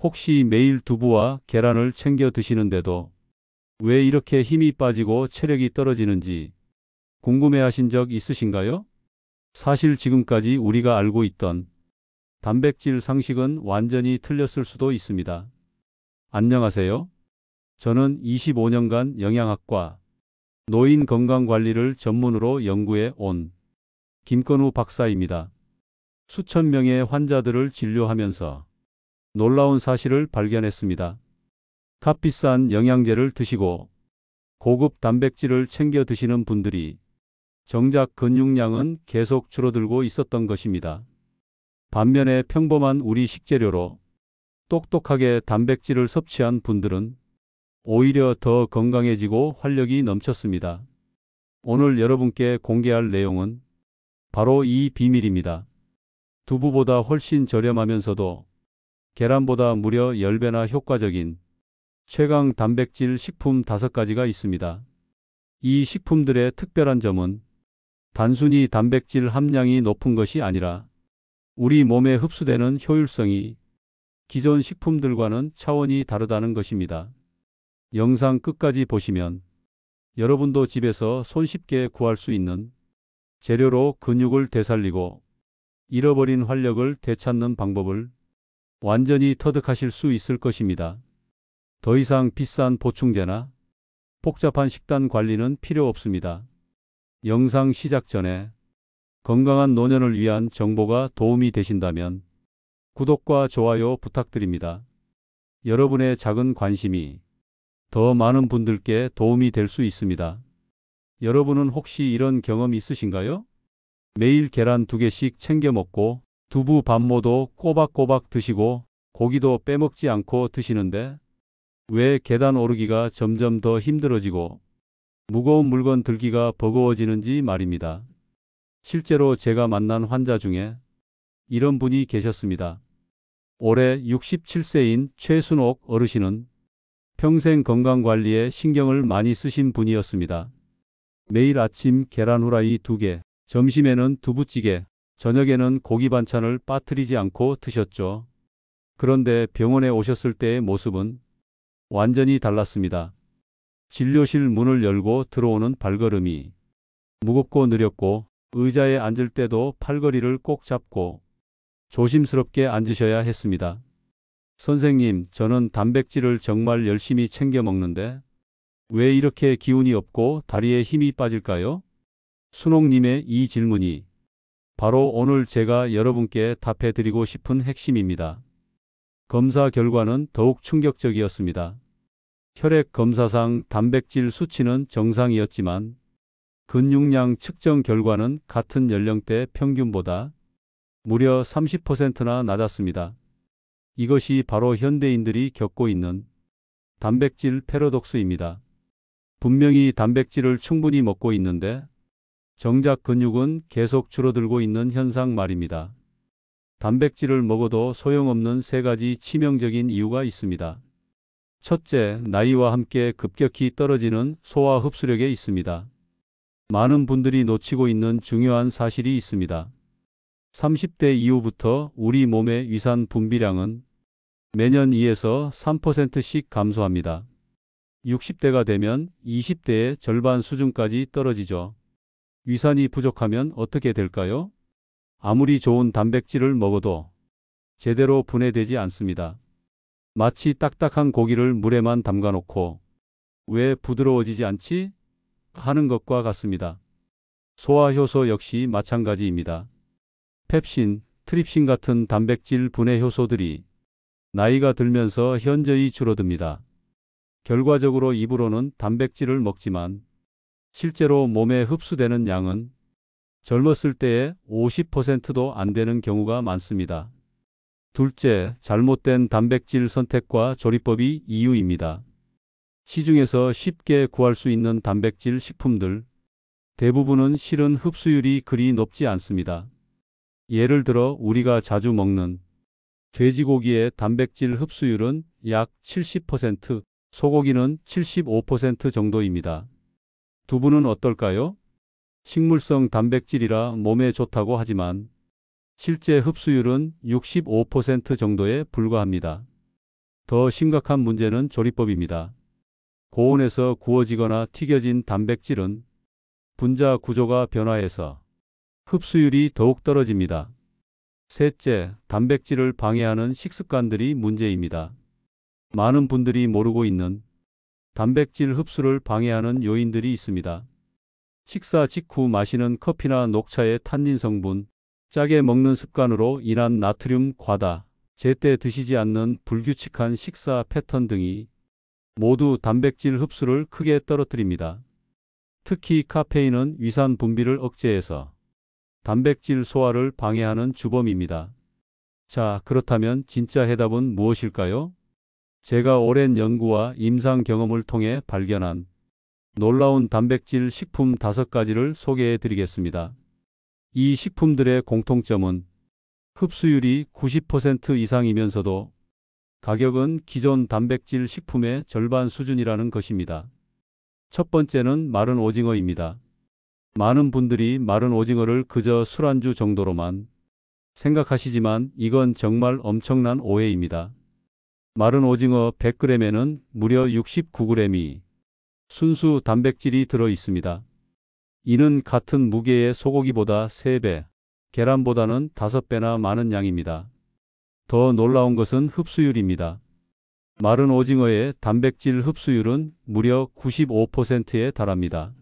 혹시 매일 두부와 계란을 챙겨 드시는데도 왜 이렇게 힘이 빠지고 체력이 떨어지는지 궁금해하신 적 있으신가요? 사실 지금까지 우리가 알고 있던 단백질 상식은 완전히 틀렸을 수도 있습니다. 안녕하세요. 저는 25년간 영양학과, 노인 건강관리를 전문으로 연구해 온 김건우 박사입니다. 수천 명의 환자들을 진료하면서 놀라운 사실을 발견했습니다. 값비싼 영양제를 드시고 고급 단백질을 챙겨 드시는 분들이 정작 근육량은 계속 줄어들고 있었던 것입니다. 반면에 평범한 우리 식재료로 똑똑하게 단백질을 섭취한 분들은 오히려 더 건강해지고 활력이 넘쳤습니다. 오늘 여러분께 공개할 내용은 바로 이 비밀입니다. 두부보다 훨씬 저렴하면서도 계란보다 무려 10배나 효과적인 최강 단백질 식품 5가지가 있습니다. 이 식품들의 특별한 점은 단순히 단백질 함량이 높은 것이 아니라 우리 몸에 흡수되는 효율성이 기존 식품들과는 차원이 다르다는 것입니다. 영상 끝까지 보시면 여러분도 집에서 손쉽게 구할 수 있는 재료로 근육을 되살리고 잃어버린 활력을 되찾는 방법을 완전히 터득하실 수 있을 것입니다. 더 이상 비싼 보충제나 복잡한 식단 관리는 필요 없습니다. 영상 시작 전에 건강한 노년을 위한 정보가 도움이 되신다면 구독과 좋아요 부탁드립니다. 여러분의 작은 관심이 더 많은 분들께 도움이 될 수 있습니다. 여러분은 혹시 이런 경험 있으신가요? 매일 계란 2개씩 챙겨 먹고 두부 반모도 꼬박꼬박 드시고 고기도 빼먹지 않고 드시는데 왜 계단 오르기가 점점 더 힘들어지고 무거운 물건 들기가 버거워지는지 말입니다. 실제로 제가 만난 환자 중에 이런 분이 계셨습니다. 올해 67세인 최순옥 어르신은 평생 건강관리에 신경을 많이 쓰신 분이었습니다. 매일 아침 계란 후라이 2개, 점심에는 두부찌개, 저녁에는 고기 반찬을 빠뜨리지 않고 드셨죠. 그런데 병원에 오셨을 때의 모습은 완전히 달랐습니다. 진료실 문을 열고 들어오는 발걸음이 무겁고 느렸고 의자에 앉을 때도 팔걸이를 꼭 잡고 조심스럽게 앉으셔야 했습니다. 선생님, 저는 단백질을 정말 열심히 챙겨 먹는데 왜 이렇게 기운이 없고 다리에 힘이 빠질까요? 순옥님의 이 질문이 바로 오늘 제가 여러분께 답해 드리고 싶은 핵심입니다. 검사 결과는 더욱 충격적이었습니다. 혈액 검사상 단백질 수치는 정상이었지만 근육량 측정 결과는 같은 연령대 평균보다 무려 30%나 낮았습니다. 이것이 바로 현대인들이 겪고 있는 단백질 패러독스입니다. 분명히 단백질을 충분히 먹고 있는데 정작 근육은 계속 줄어들고 있는 현상 말입니다. 단백질을 먹어도 소용없는 3가지 치명적인 이유가 있습니다. 첫째, 나이와 함께 급격히 떨어지는 소화 흡수력에 있습니다. 많은 분들이 놓치고 있는 중요한 사실이 있습니다. 30대 이후부터 우리 몸의 위산 분비량은 매년 2에서 3%씩 감소합니다. 60대가 되면 20대의 절반 수준까지 떨어지죠. 위산이 부족하면 어떻게 될까요? 아무리 좋은 단백질을 먹어도 제대로 분해되지 않습니다. 마치 딱딱한 고기를 물에만 담가놓고 왜 부드러워지지 않지? 하는 것과 같습니다. 소화효소 역시 마찬가지입니다. 펩신, 트립신 같은 단백질 분해 효소들이 나이가 들면서 현저히 줄어듭니다. 결과적으로 입으로는 단백질을 먹지만 실제로 몸에 흡수되는 양은 젊었을 때의 50%도 안 되는 경우가 많습니다. 둘째, 잘못된 단백질 선택과 조리법이 이유입니다. 시중에서 쉽게 구할 수 있는 단백질 식품들 대부분은 실은 흡수율이 그리 높지 않습니다. 예를 들어 우리가 자주 먹는 돼지고기의 단백질 흡수율은 약 70%, 소고기는 75% 정도입니다. 두부는 어떨까요? 식물성 단백질이라 몸에 좋다고 하지만 실제 흡수율은 65% 정도에 불과합니다. 더 심각한 문제는 조리법입니다. 고온에서 구워지거나 튀겨진 단백질은 분자 구조가 변화해서 흡수율이 더욱 떨어집니다. 셋째, 단백질을 방해하는 식습관들이 문제입니다. 많은 분들이 모르고 있는 단백질 흡수를 방해하는 요인들이 있습니다. 식사 직후 마시는 커피나 녹차의 탄닌 성분, 짜게 먹는 습관으로 인한 나트륨 과다, 제때 드시지 않는 불규칙한 식사 패턴 등이 모두 단백질 흡수를 크게 떨어뜨립니다. 특히 카페인은 위산 분비를 억제해서 단백질 소화를 방해하는 주범입니다. 자, 그렇다면 진짜 해답은 무엇일까요? 제가 오랜 연구와 임상 경험을 통해 발견한 놀라운 단백질 식품 5가지를 소개해 드리겠습니다. 이 식품들의 공통점은 흡수율이 90% 이상이면서도 가격은 기존 단백질 식품의 절반 수준이라는 것입니다. 첫 번째는 마른 오징어입니다. 많은 분들이 마른 오징어를 그저 술안주 정도로만 생각하시지만 이건 정말 엄청난 오해입니다. 마른 오징어 100g에는 무려 69g이 순수 단백질이 들어 있습니다. 이는 같은 무게의 소고기보다 3배, 계란보다는 5배나 많은 양입니다. 더 놀라운 것은 흡수율입니다. 마른 오징어의 단백질 흡수율은 무려 95%에 달합니다.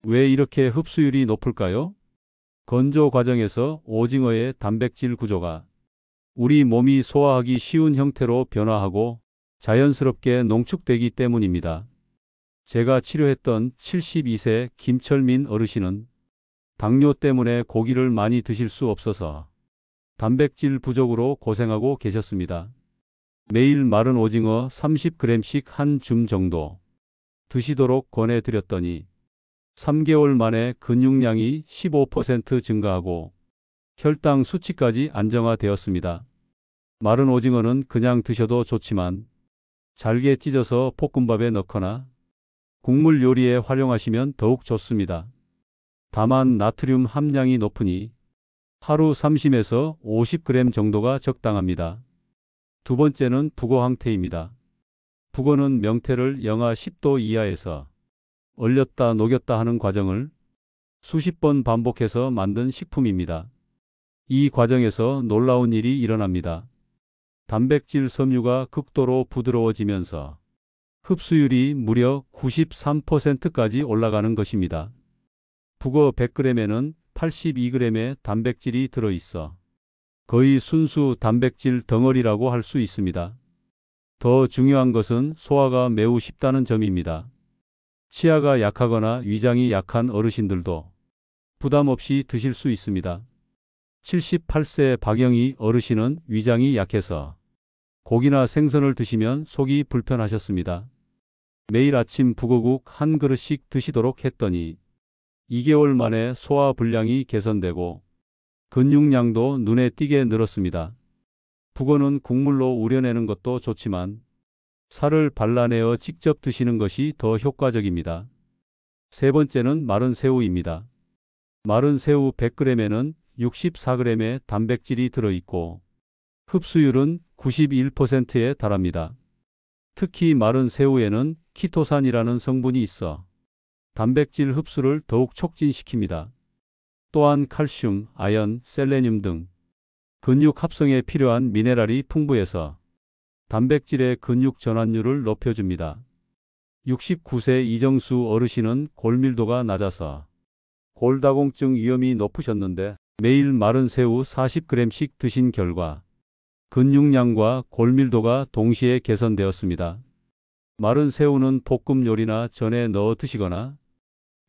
왜 이렇게 흡수율이 높을까요? 건조 과정에서 오징어의 단백질 구조가 우리 몸이 소화하기 쉬운 형태로 변화하고 자연스럽게 농축되기 때문입니다. 제가 치료했던 72세 김철민 어르신은 당뇨 때문에 고기를 많이 드실 수 없어서 단백질 부족으로 고생하고 계셨습니다. 매일 마른 오징어 30g씩 한 줌 정도 드시도록 권해드렸더니 3개월 만에 근육량이 15% 증가하고 혈당 수치까지 안정화되었습니다. 마른 오징어는 그냥 드셔도 좋지만 잘게 찢어서 볶음밥에 넣거나 국물 요리에 활용하시면 더욱 좋습니다. 다만 나트륨 함량이 높으니 하루 30에서 50g 정도가 적당합니다. 두 번째는 북어 황태입니다. 북어는 명태를 영하 10도 이하에서 얼렸다 녹였다 하는 과정을 수십 번 반복해서 만든 식품입니다. 이 과정에서 놀라운 일이 일어납니다. 단백질 섬유가 극도로 부드러워지면서 흡수율이 무려 93%까지 올라가는 것입니다. 북어 100g에는 82g의 단백질이 들어있어 거의 순수 단백질 덩어리라고 할 수 있습니다. 더 중요한 것은 소화가 매우 쉽다는 점입니다. 치아가 약하거나 위장이 약한 어르신들도 부담 없이 드실 수 있습니다. 78세 박영희 어르신은 위장이 약해서 고기나 생선을 드시면 속이 불편하셨습니다. 매일 아침 북어국 한 그릇씩 드시도록 했더니 2개월 만에 소화 불량이 개선되고 근육량도 눈에 띄게 늘었습니다. 북어는 국물로 우려내는 것도 좋지만 살을 발라내어 직접 드시는 것이 더 효과적입니다. 세 번째는 마른 새우입니다. 마른 새우 100g에는 64g의 단백질이 들어있고 흡수율은 91%에 달합니다. 특히 마른 새우에는 키토산이라는 성분이 있어 단백질 흡수를 더욱 촉진시킵니다. 또한 칼슘, 아연, 셀레늄 등 근육 합성에 필요한 미네랄이 풍부해서 단백질의 근육 전환율을 높여줍니다. 69세 이정수 어르신은 골밀도가 낮아서 골다공증 위험이 높으셨는데 매일 마른 새우 40g씩 드신 결과 근육량과 골밀도가 동시에 개선되었습니다. 마른 새우는 볶음 요리나 전에 넣어 드시거나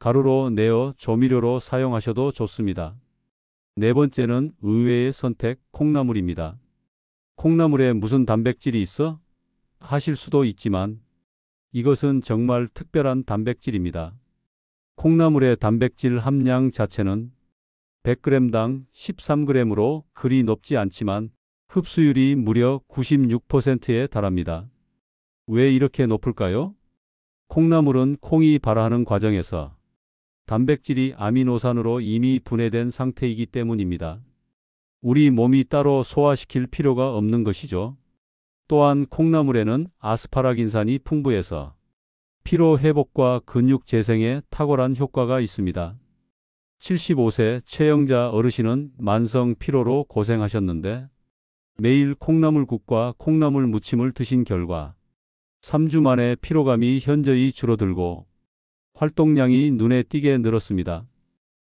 가루로 내어 조미료로 사용하셔도 좋습니다. 네 번째는 의외의 선택, 콩나물입니다. 콩나물에 무슨 단백질이 있어? 하실 수도 있지만 이것은 정말 특별한 단백질입니다. 콩나물의 단백질 함량 자체는 100g당 13g으로 그리 높지 않지만 흡수율이 무려 96%에 달합니다. 왜 이렇게 높을까요? 콩나물은 콩이 발화하는 과정에서 단백질이 아미노산으로 이미 분해된 상태이기 때문입니다. 우리 몸이 따로 소화시킬 필요가 없는 것이죠. 또한 콩나물에는 아스파라긴산이 풍부해서 피로 회복과 근육 재생에 탁월한 효과가 있습니다. 75세 최영자 어르신은 만성 피로로 고생하셨는데 매일 콩나물국과 콩나물 무침을 드신 결과 3주 만에 피로감이 현저히 줄어들고 활동량이 눈에 띄게 늘었습니다.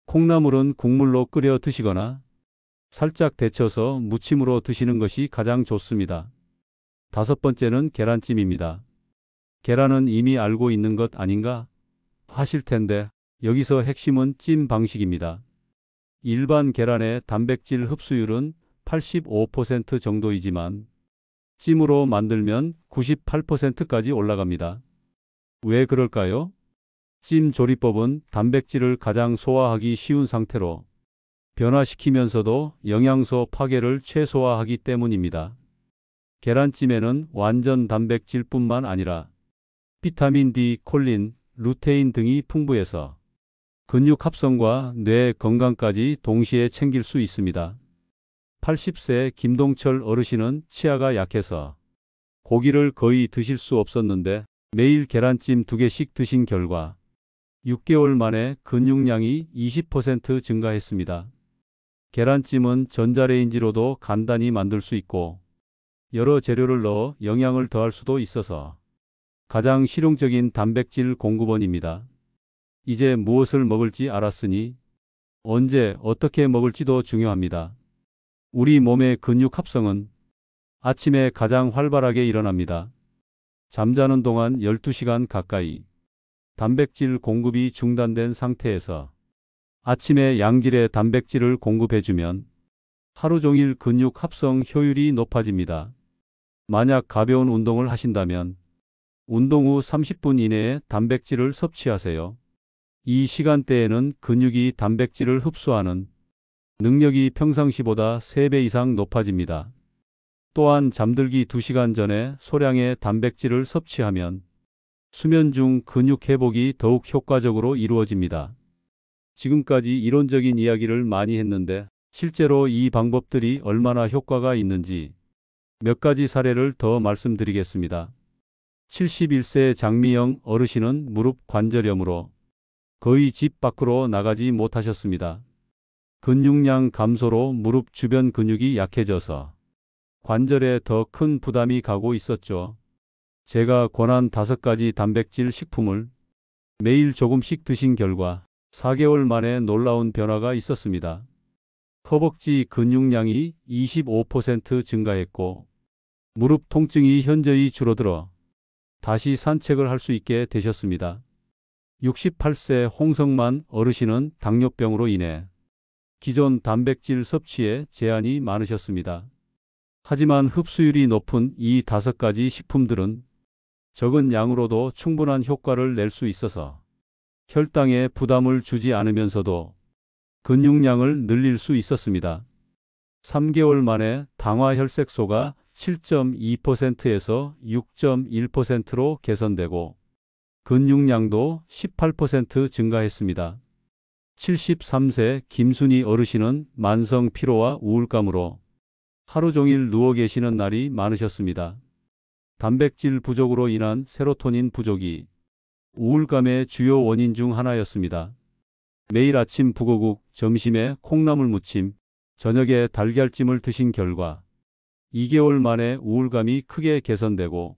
콩나물은 국물로 끓여 드시거나 살짝 데쳐서 무침으로 드시는 것이 가장 좋습니다. 다섯 번째는 계란찜입니다. 계란은 이미 알고 있는 것 아닌가 하실 텐데 여기서 핵심은 찜 방식입니다. 일반 계란의 단백질 흡수율은 85% 정도이지만 찜으로 만들면 98%까지 올라갑니다. 왜 그럴까요? 찜 조리법은 단백질을 가장 소화하기 쉬운 상태로 변화시키면서도 영양소 파괴를 최소화하기 때문입니다. 계란찜에는 완전 단백질뿐만 아니라 비타민 D, 콜린, 루테인 등이 풍부해서 근육 합성과 뇌 건강까지 동시에 챙길 수 있습니다. 80세 김동철 어르신은 치아가 약해서 고기를 거의 드실 수 없었는데 매일 계란찜 2개씩 드신 결과 6개월 만에 근육량이 20% 증가했습니다. 계란찜은 전자레인지로도 간단히 만들 수 있고 여러 재료를 넣어 영양을 더할 수도 있어서 가장 실용적인 단백질 공급원입니다. 이제 무엇을 먹을지 알았으니 언제 어떻게 먹을지도 중요합니다. 우리 몸의 근육 합성은 아침에 가장 활발하게 일어납니다. 잠자는 동안 12시간 가까이 단백질 공급이 중단된 상태에서 아침에 양질의 단백질을 공급해주면 하루 종일 근육 합성 효율이 높아집니다. 만약 가벼운 운동을 하신다면 운동 후 30분 이내에 단백질을 섭취하세요. 이 시간대에는 근육이 단백질을 흡수하는 능력이 평상시보다 3배 이상 높아집니다. 또한 잠들기 2시간 전에 소량의 단백질을 섭취하면 수면 중 근육 회복이 더욱 효과적으로 이루어집니다. 지금까지 이론적인 이야기를 많이 했는데 실제로 이 방법들이 얼마나 효과가 있는지 몇 가지 사례를 더 말씀드리겠습니다. 71세 장미영 어르신은 무릎 관절염으로 거의 집 밖으로 나가지 못하셨습니다. 근육량 감소로 무릎 주변 근육이 약해져서 관절에 더 큰 부담이 가고 있었죠. 제가 권한 5가지 단백질 식품을 매일 조금씩 드신 결과 4개월 만에 놀라운 변화가 있었습니다. 허벅지 근육량이 25% 증가했고 무릎 통증이 현저히 줄어들어 다시 산책을 할 수 있게 되셨습니다. 68세 홍성만 어르신은 당뇨병으로 인해 기존 단백질 섭취에 제한이 많으셨습니다. 하지만 흡수율이 높은 이 5가지 식품들은 적은 양으로도 충분한 효과를 낼 수 있어서 혈당에 부담을 주지 않으면서도 근육량을 늘릴 수 있었습니다. 3개월 만에 당화혈색소가 7.2%에서 6.1%로 개선되고 근육량도 18% 증가했습니다. 73세 김순희 어르신은 만성 피로와 우울감으로 하루 종일 누워 계시는 날이 많으셨습니다. 단백질 부족으로 인한 세로토닌 부족이 우울감의 주요 원인 중 하나였습니다. 매일 아침 북어국, 점심에 콩나물 무침, 저녁에 달걀찜을 드신 결과 2개월 만에 우울감이 크게 개선되고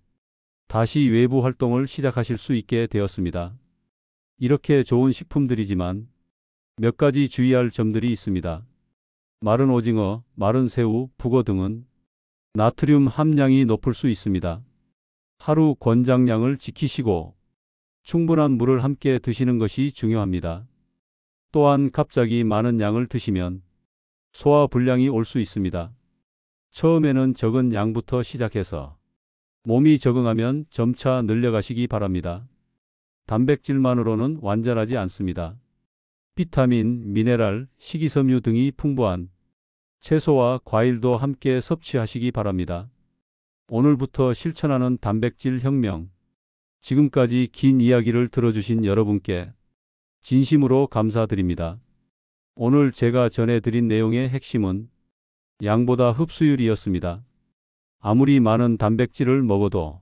다시 외부 활동을 시작하실 수 있게 되었습니다. 이렇게 좋은 식품들이지만 몇 가지 주의할 점들이 있습니다. 마른 오징어, 마른 새우, 북어 등은 나트륨 함량이 높을 수 있습니다. 하루 권장량을 지키시고 충분한 물을 함께 드시는 것이 중요합니다. 또한 갑자기 많은 양을 드시면 소화 불량이 올 수 있습니다. 처음에는 적은 양부터 시작해서 몸이 적응하면 점차 늘려가시기 바랍니다. 단백질만으로는 완전하지 않습니다. 비타민, 미네랄, 식이섬유 등이 풍부한 채소와 과일도 함께 섭취하시기 바랍니다. 오늘부터 실천하는 단백질 혁명. 지금까지 긴 이야기를 들어주신 여러분께 진심으로 감사드립니다. 오늘 제가 전해드린 내용의 핵심은 양보다 흡수율이었습니다. 아무리 많은 단백질을 먹어도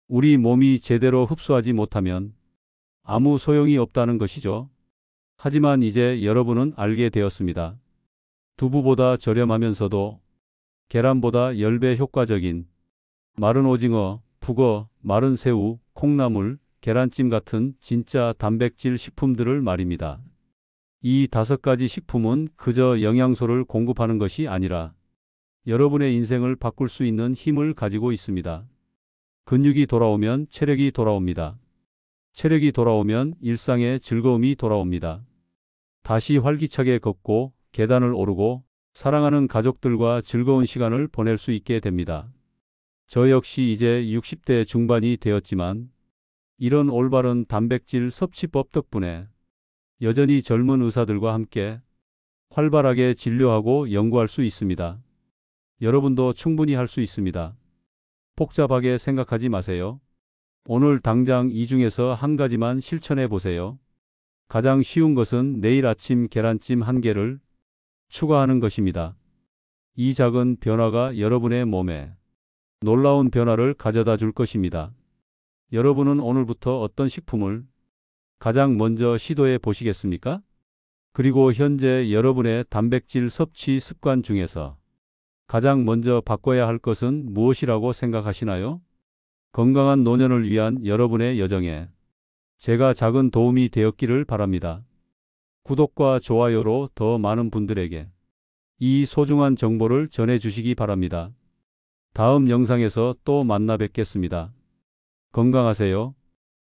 우리 몸이 제대로 흡수하지 못하면 아무 소용이 없다는 것이죠. 하지만 이제 여러분은 알게 되었습니다. 두부보다 저렴하면서도 계란보다 10배 효과적인 마른 오징어, 북어, 마른 새우, 콩나물, 계란찜 같은 진짜 단백질 식품들을 말입니다. 이 5가지 식품은 그저 영양소를 공급하는 것이 아니라 여러분의 인생을 바꿀 수 있는 힘을 가지고 있습니다. 근육이 돌아오면 체력이 돌아옵니다. 체력이 돌아오면 일상의 즐거움이 돌아옵니다. 다시 활기차게 걷고 계단을 오르고 사랑하는 가족들과 즐거운 시간을 보낼 수 있게 됩니다. 저 역시 이제 60대 중반이 되었지만 이런 올바른 단백질 섭취법 덕분에 여전히 젊은 의사들과 함께 활발하게 진료하고 연구할 수 있습니다. 여러분도 충분히 할 수 있습니다. 복잡하게 생각하지 마세요. 오늘 당장 이 중에서 한 가지만 실천해 보세요. 가장 쉬운 것은 내일 아침 계란찜 한 개를 추가하는 것입니다. 이 작은 변화가 여러분의 몸에 놀라운 변화를 가져다 줄 것입니다. 여러분은 오늘부터 어떤 식품을 가장 먼저 시도해 보시겠습니까? 그리고 현재 여러분의 단백질 섭취 습관 중에서 가장 먼저 바꿔야 할 것은 무엇이라고 생각하시나요? 건강한 노년을 위한 여러분의 여정에 제가 작은 도움이 되었기를 바랍니다. 구독과 좋아요로 더 많은 분들에게 이 소중한 정보를 전해 주시기 바랍니다. 다음 영상에서 또 만나 뵙겠습니다. 건강하세요.